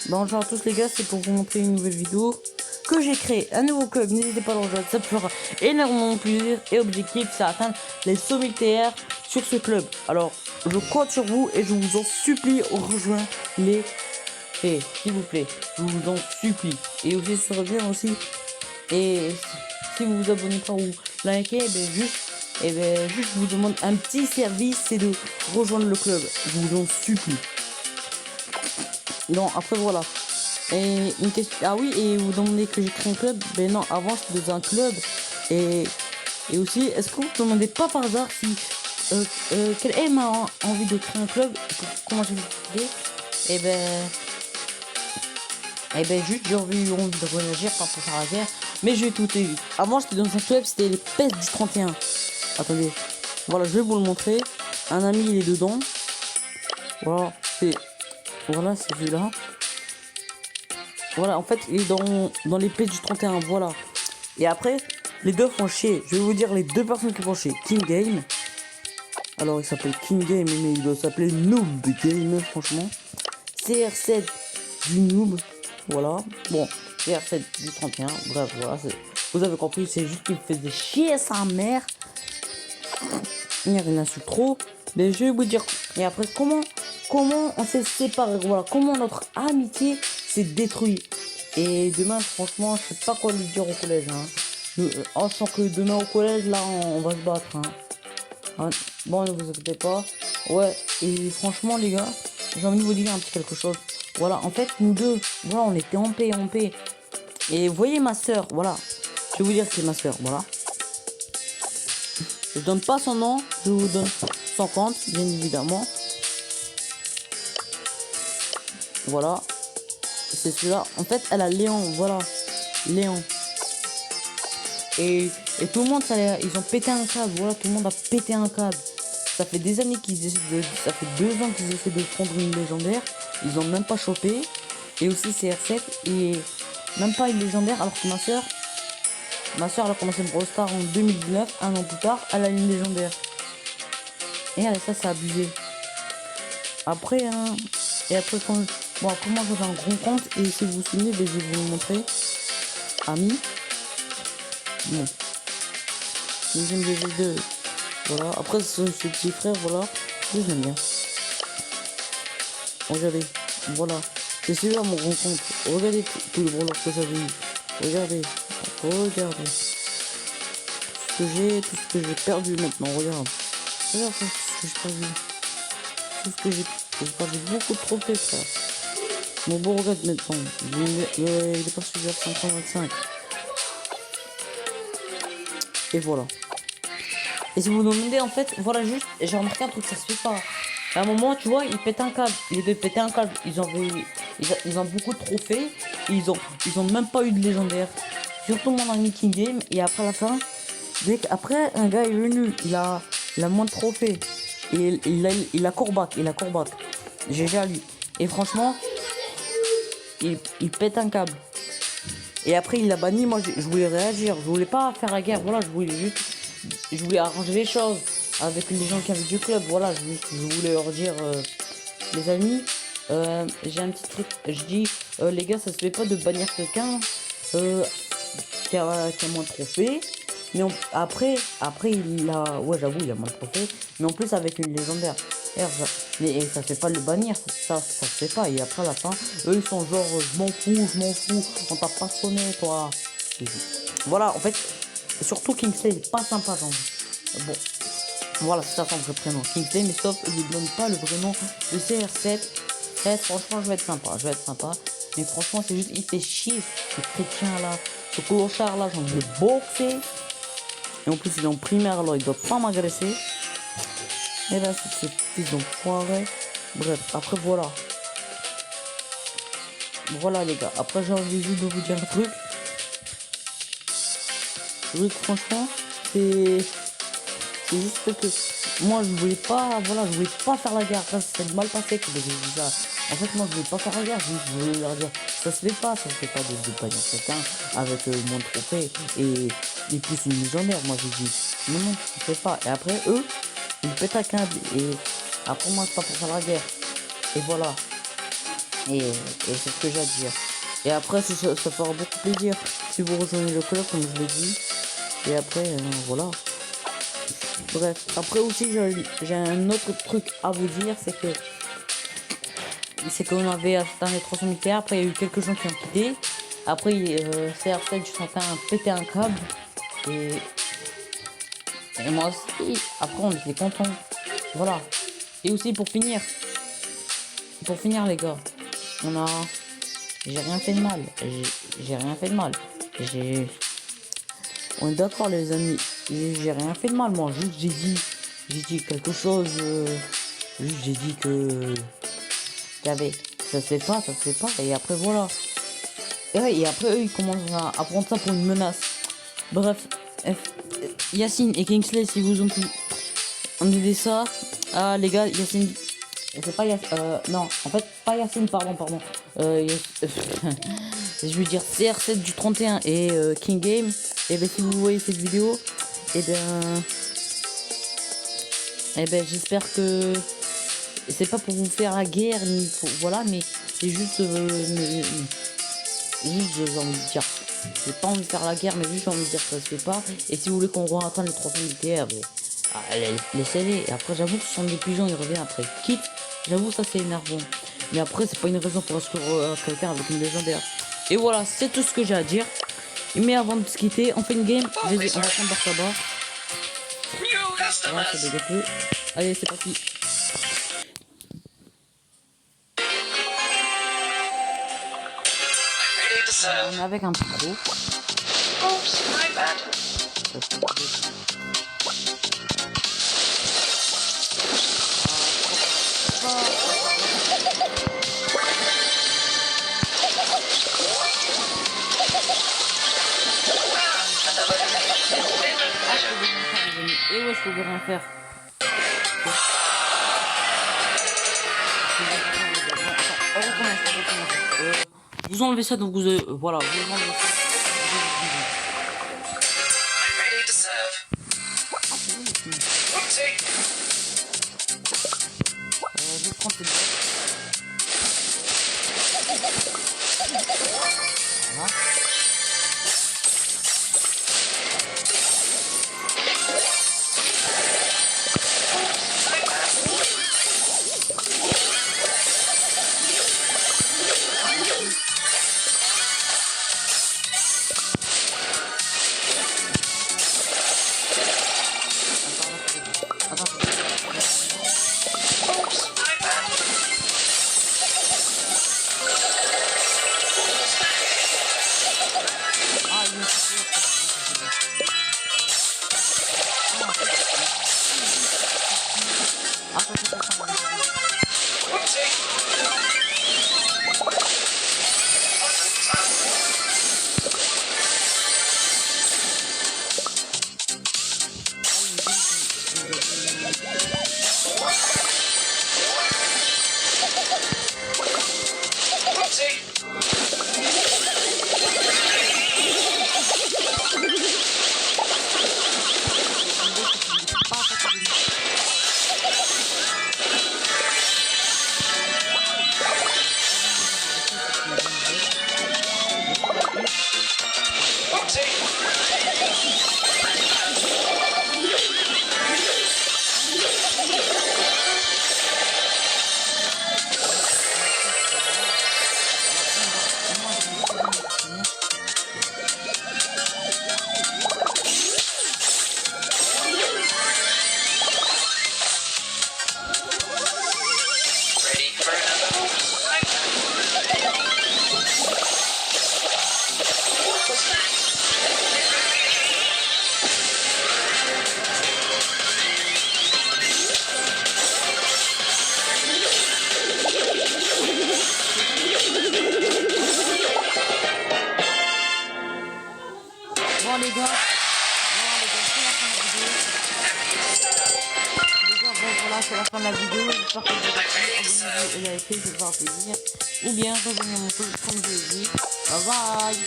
Bonjour à tous les gars, c'est pour vous montrer une nouvelle vidéo que j'ai créé un nouveau club. N'hésitez pas à le rejoindre, ça me fera énormément plaisir. Et objectif, c'est atteindre les 100 000 TR sur ce club. Alors, je compte sur vous et je vous en supplie, rejoindre les s'il vous plaît, je vous en supplie. Et aussi, ce serait bien aussi. Et si vous vous abonnez pas ou likez, juste je vous demande un petit service, c'est de rejoindre le club. Je vous en supplie. Non, après voilà. Et une question. Ah oui, et vous demandez que j'ai créé un club. Ben non, avant j'étais dans un club. Et aussi, est-ce que vous ne demandez pas par hasard si quelle est ma envie de créer un club, comment j'ai décidé? Juste j'ai envie de réagir par rapport à la guerre. Mais je vais tout vite. Avant j'étais dans un club, c'était les PES du 31. Attendez. Voilà, je vais vous le montrer. Un ami il est dedans. Voilà, c'est celui-là. Voilà, en fait, il est dans les PES du 31, voilà. Et après, les deux font chier. Je vais vous dire les deux personnes qui font chier. King Game. Alors, il s'appelle King Game, mais il doit s'appeler Noob Game, franchement. CR7 du Noob. Voilà. Bon, CR7 du 31. Bref, voilà. Vous avez compris, c'est juste qu'il me faisait chier sa mère. Il insulte trop. Mais je vais vous dire. Et après, comment on s'est séparés. Voilà, comment notre amitié s'est détruite. Et demain, franchement, je sais pas quoi lui dire au collège. En sachant que demain au collège, là, on va se battre. Bon, ne vous inquiétez pas. Ouais, et franchement, les gars, j'ai envie de vous dire un petit quelque chose. Voilà, en fait, nous deux, voilà, on était en paix. Et vous voyez ma soeur, voilà. Je vais vous dire que c'est ma soeur, voilà. Je donne pas son nom, je vous donne son compte, bien évidemment. Voilà. C'est celui-là. En fait, elle a Léon, voilà. Léon. Et tout le monde, ils ont pété un câble. Voilà, tout le monde a pété un câble. Ça fait des années ça fait 2 ans qu'ils essaient de prendre une légendaire. Ils ont même pas chopé. Et aussi CR7 et même pas une légendaire. Alors que ma soeur elle a commencé Brawl Stars en 2019, un an plus tard, elle a une légendaire. Et ça c'est abusé. Après, après moi j'avais un gros compte et si vous vous souvenez, je vais vous le montrer. Ami. Bon. Deuxième DG2. Voilà. Après ce petit frère, voilà. Je l'aime bien. Regardez. Voilà. C'est celui-là mon gros compte. Regardez tous les brawlers que j'avais eu. Regardez. Tout ce que j'ai perdu maintenant. Regarde tout ce que j'ai perdu. Tout ce que j'ai perdu beaucoup de trophées, frère. Mon beau regarde maintenant. Il est pas sur 525. Et voilà. Et si vous nous demandez, en fait, voilà, juste, j'ai remarqué un truc, ça se fait pas. À un moment, tu vois, ils pètent un câble. Les deux pétaient un câble. Ils ont beaucoup de trophées. Et ils ont même pas eu de légendaire. Surtout mon ami King Game. Et après la fin, après un gars est venu, il a moins de trophées. Et il a Corbac. GG à lui. Et franchement, il pète un câble. Et après il l'a banni. Moi je voulais réagir, je voulais pas faire la guerre, voilà, je voulais arranger les choses avec les gens qui avaient du club, voilà, je voulais leur dire les amis, j'ai un petit truc, je dis les gars, ça se fait pas de bannir quelqu'un qui a moins de trophées. Mais après il a, ouais, j'avoue, il a moins de trophées, mais en plus avec une légendaire. Mais ça fait pas le bannir, ça se fait pas. Et après à la fin, eux ils sont genre je m'en fous, on t'a pas sonné toi. Voilà, en fait, surtout Kingsley il est pas sympa genre. Bon, voilà, c'est ça son vrai prénom, Kingsley, mais sauf il ne donne pas le vrai nom de CR7. Franchement je vais être sympa. Mais franchement c'est juste, il fait chier ce chrétien là, ce clochard là, j'ai envie de le boxer. Et en plus il est en primaire alors il doit pas m'agresser. Et là c'est ce fils d'enfoiré. Bref, après voilà. Voilà les gars, après j'ai envie juste de vous dire un truc. Franchement, c'est juste que moi je voulais pas, voilà, je voulais pas faire la guerre. Ça s'est mal passé que j'ai dit ça. En fait moi je voulais pas faire la guerre, je voulais leur dire ça se fait pas de bannir quelqu'un avec moins de trophées et plus une légendaire. Moi j'ai dit non, ça se fait pas. Et après eux, ils pètent un câble et après moi c'est pas pour faire la guerre. Et voilà. Et c'est ce que j'ai à dire. Et après, ça fera beaucoup plaisir si vous rejoignez le club, comme je l'ai dit. Et après, voilà. Bref, après aussi, j'ai un autre truc à vous dire, c'est qu'on avait atteint les 300 militaires. Après, il y a eu quelques gens qui ont quitté. Après, CR7 du 31 a pété un câble. Et moi aussi. Après, on était contents. Voilà. Et aussi, pour finir, les gars, j'ai rien fait de mal. J'ai rien fait de mal. On est d'accord, les amis. J'ai rien fait de mal, moi. Juste, j'ai dit quelque chose. Juste, j'ai dit que ça se fait pas. Et après, voilà. Et, ouais, et après, eux, ils commencent à prendre ça pour une menace. Bref, Yacine et Kingsley, si vous ont pu enlever ça. Ah, les gars, Yacine. C'est pas Yacine. Non, en fait, pas Yacine, pardon. Je veux dire CR7 du 31 et King Game. Et ben, si vous voyez cette vidéo, et ben j'espère que c'est pas pour vous faire la guerre ni pour, voilà, mais c'est juste j'ai envie de dire, j'ai pas envie de faire la guerre, mais juste j'ai envie de dire que ça se fait pas. Et si vous voulez qu'on atteigne les 300 militaires, laissez-les. Et après, j'avoue que ce sont des pigeons, ils reviennent après. Quitte, j'avoue, ça c'est énervant. Mais après, c'est pas une raison pour exclure quelqu'un avec une légendaire. Et voilà, c'est tout ce que j'ai à dire. Mais avant de se quitter, on fait une game. On va prendre barre tabac. Voilà, c'est dégoûté. Allez, c'est parti. On est avec un pro. Oops, my bad. Et ouais, je pouvais rien faire. On recommence. Vous enlevez ça, donc voilà, vous enlevez ça. Je vais prendre cette boîte. Voilà. C'est la fin de la vidéo. J'espère que vous avez apprécié et liké, ça me fera plaisir. Ou bien revenez mon truc comme je l'ai dit. Bye bye.